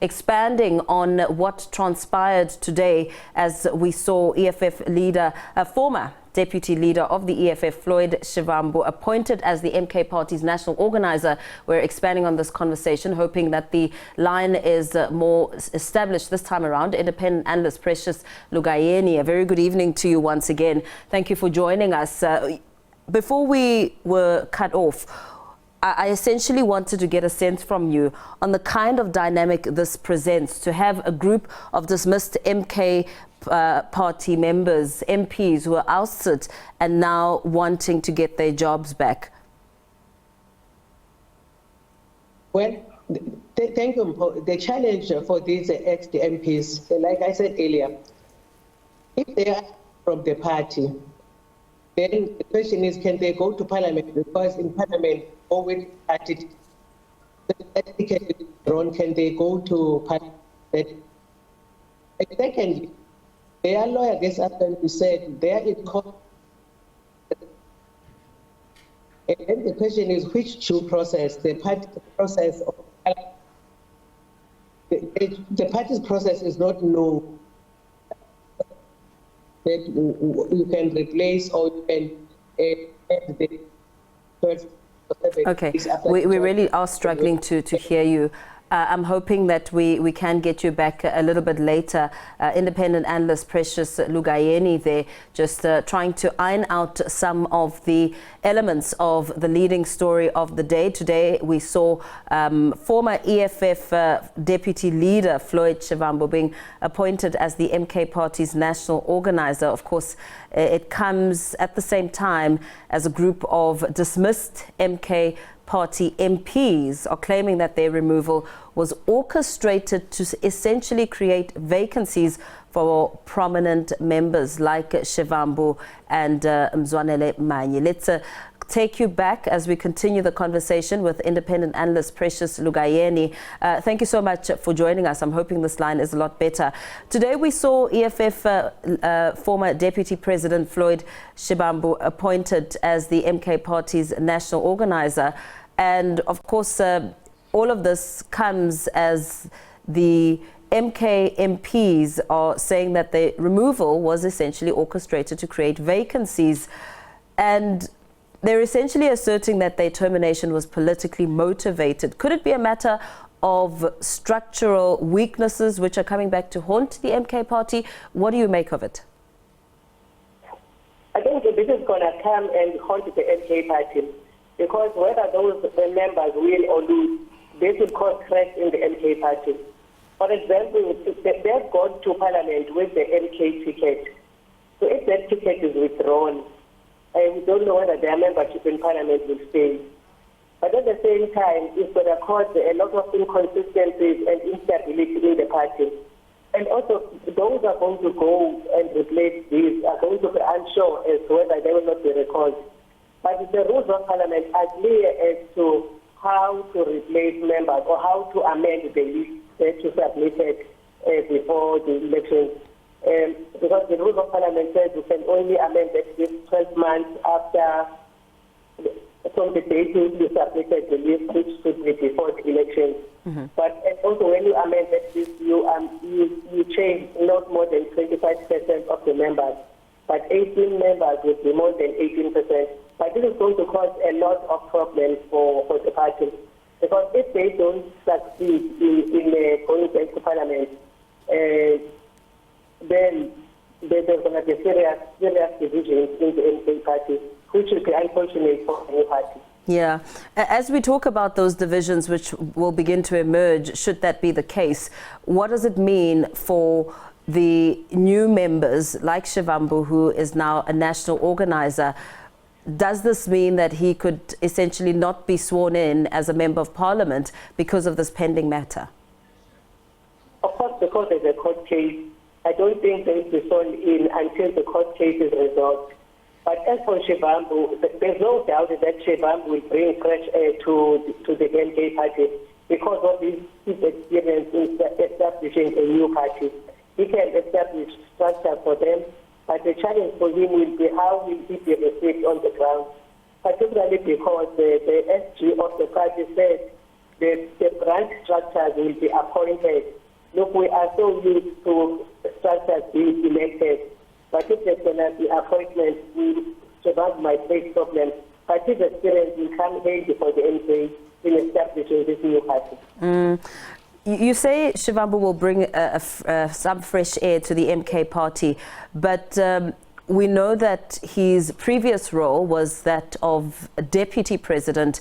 expanding on what transpired today as we saw EFF leader, former Deputy Leader of the EFF, Floyd Shivambu, appointed as the MK Party's national organizer. We're expanding on this conversation, hoping that the line is more established this time around. Independent analyst Precious Lugayeni, a very good evening to you once again. Thank you for joining us. Before we were cut off, I essentially wanted to get a sense from you on the kind of dynamic this presents, to have a group of dismissed MK party members, MPs who are ousted and now wanting to get their jobs back. Well, thank you. The challenge for these ex-MPs, like I said earlier, if they are from the party, then the question is, can they go to Parliament? Because in Parliament, always party, can they go to Parliament? Secondly, their lawyer this afternoon said they are in court. And then the question is, which due process? The party process of the party's process is not known. That you can replace or you can add the first. Okay, we really are struggling to hear you. I'm hoping that we can get you back a little bit later. Independent analyst Precious Lugayeni there, just trying to iron out some of the elements of the leading story of the day. Today we saw former EFF Deputy Leader Floyd Shivambu being appointed as the MK Party's national organizer. Of course, it comes at the same time as a group of dismissed MK Party MPs are claiming that their removal was orchestrated to essentially create vacancies for prominent members like Shivambu and Mzwanele Manye. Let's take you back as we continue the conversation with independent analyst Precious Lugayeni. Thank you so much for joining us. I'm hoping this line is a lot better. Today we saw EFF former Deputy President Floyd Shivambu appointed as the MK Party's national organizer. And of course, all of this comes as the MK MPs are saying that the removal was essentially orchestrated to create vacancies. And they're essentially asserting that their termination was politically motivated. Could it be a matter of structural weaknesses which are coming back to haunt the MK Party? What do you make of it? I think this is going to come and haunt the MK Party, because whether those members win or lose, this will cause crash in the MK Party. For example, they've gone to Parliament with the MK ticket. So if that ticket is withdrawn, we don't know whether their membership in Parliament will stay. But at the same time, it's going to cause a lot of inconsistencies and instability in the party. And also, those are going to go and replace these are going to be unsure as to whether they will not be recalled. But the rules of Parliament are clear as to how to replace members or how to amend the list that you submitted before the elections. Because the rules of Parliament says you can only amend that list 12 months after, from the date you submitted the list, which should be before the elections. Mm-hmm. But also when you amend that list, you change not more than 25% of the members. But 18 members would be more than 18%. But this is going to cause a lot of problems for the party. Because if they don't succeed in going back to Parliament, then there's going to be serious divisions in the MK Party, which will be unfortunate for the new party. Yeah. As we talk about those divisions which will begin to emerge, should that be the case, what does it mean for the new members like Shivambu, who is now a national organizer? Does this mean that he could essentially not be sworn in as a member of parliament because of this pending matter? Of course, because there's a court case. I don't think they will be sworn in until the court case is resolved. But as for Shivambu, there's no doubt that Shivambu will bring fresh air to the MK Party because of his experience in establishing a new party. He can establish structure for them, but the challenge for him will be how will he be received on the ground, particularly because the SG of the party said the branch structures will be appointed. Look, we are so used to structures being elected, but if there's going to be appointments, Shivambu might face problems. But his experience will come handy for the MK in establishing this new party. You say Shivambu will bring some fresh air to the MK party, but we know that his previous role was that of deputy president.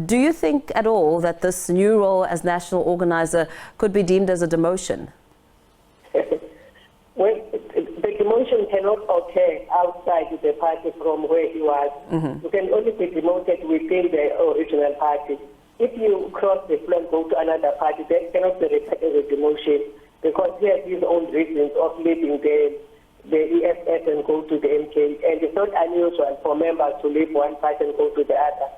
Do you think at all that this new role as national organizer could be deemed as a demotion? Well, the demotion cannot occur outside the party from where he was. You can only be demoted within the original party. If you cross the floor and go to another party, that cannot be referred as a demotion because he has his own reasons of leaving the EFF and go to the MK. And it's not unusual for members to leave one party and go to the other.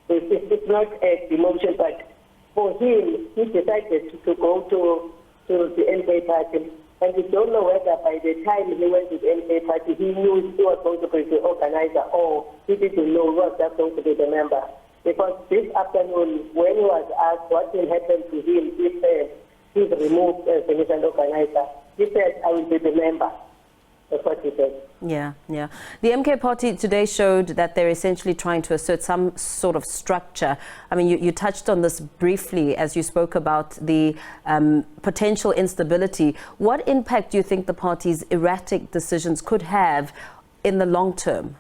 So it's not a demotion, but for him, he decided to go to the MK party. And we don't know whether by the time he went to the MK party, he knew he was going to be the organizer or he didn't know he was just going to be the member. Because this afternoon, when he was asked what will happen to him if he's removed as the national organizer, he said, I will be the member. That's what he said. Yeah. The MK party today showed that they're essentially trying to assert some sort of structure. I mean, you touched on this briefly as you spoke about the potential instability. What impact do you think the party's erratic decisions could have in the long term?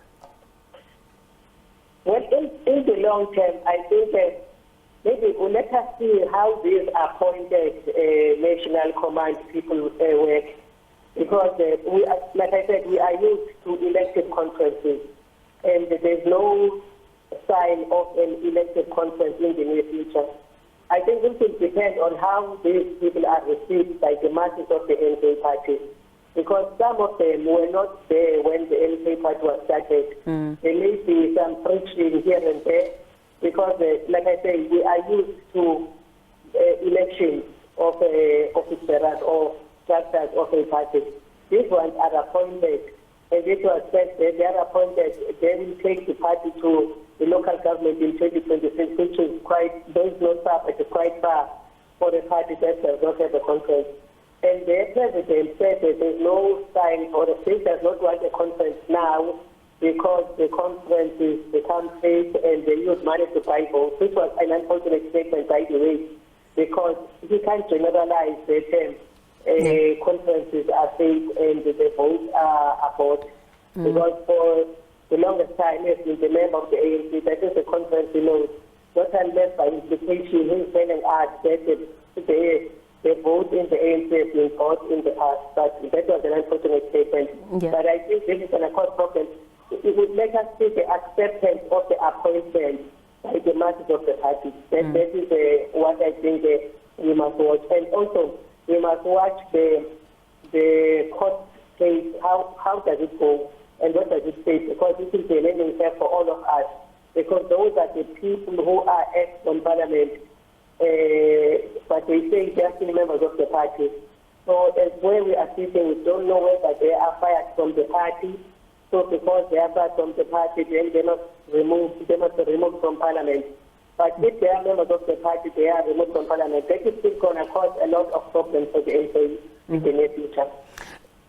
Well, in the long term, I think maybe let us see how these appointed national command people work. Because, like I said, we are used to elected conferences, and there's no sign of an elected conference in the near future. I think it will depend on how these people are received by the masses of the MK party. Because some of them were not there when the MK party was started. There may be some friction here and there, because, like I said, we are used to elections of officers or structures of a party. These ones are appointed, and it was said that they are appointed, they will take the party to the local government in 2026, which is quite, though it's not far, but it's quite far for a party that does not have a conference. And the president said that there's no sign, or the state does not want a conference now because the conferences become fake and they use money to buy votes, which was an unfortunate statement, by the way, because he can't generalize the term. Conferences are fake and the votes are bought. Because for the longest time, he has been the member of the ANC. That is the conference, not unless by implication he's telling us that the vote in the ANC has been bought in the past. But that was an unfortunate statement. Yeah. But I think this is going to cause problems. It would let us see the acceptance of the appointment by the masses of the party. That is what I think we must watch. And also, we must watch the court case, how does it go and what does it say, because this is a learning curve for all of us, because those are the people who are from parliament, but they say they are still members of the party. So that's where we are sitting. We don't know whether they are fired from the party. So because they are fired from the party, then they must be removed from parliament. But if they are members of the party, they are removed from parliament. That is still going to cause a lot of problems for the MK in the near future.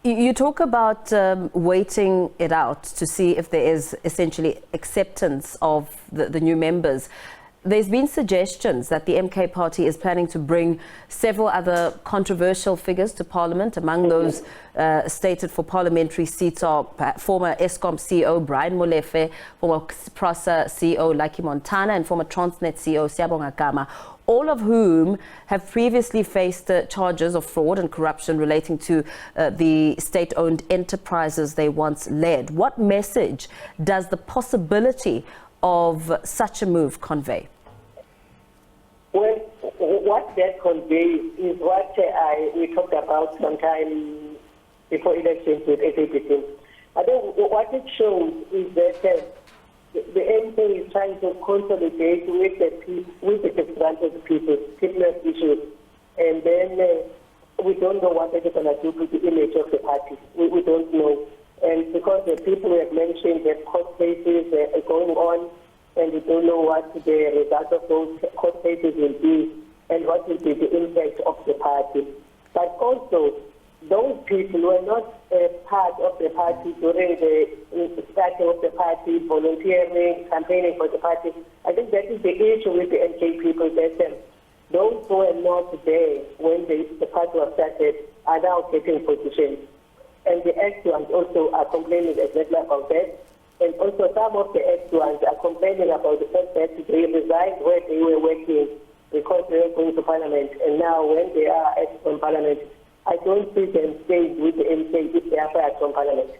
You talk about waiting it out to see if there is essentially acceptance of the new members. There's been suggestions that the MK party is planning to bring several other controversial figures to Parliament. Among those stated for parliamentary seats are former Eskom CEO Brian Molefe, former PRASA CEO Lucky Montana, and former Transnet CEO Siyabonga Gama, all of whom have previously faced charges of fraud and corruption relating to the state-owned enterprises they once led. What message does the possibility of such a move convey? Well, what that conveys is what we talked about sometime before elections with SABC. I think what it shows is that the MK is trying to consolidate with the disgruntled people, similar issues, and then we don't know what they're going to do to the image of the party. We don't know. And because the people we have mentioned, the court cases are going on, and we don't know what the result of those court cases will be and what will be the impact of the party. But also, those people were not part of the party during the starting of the party, volunteering, campaigning for the party. I think that is the issue with the MK people, that those who were not there when the party was started are now taking positions. And the ex-ones also are complaining exactly about that. And also some of the ex-ones are complaining about the fact that they resigned where they were working because they were going to Parliament. And now when they are from Parliament, I don't see them staying with the MK if they are fired from Parliament.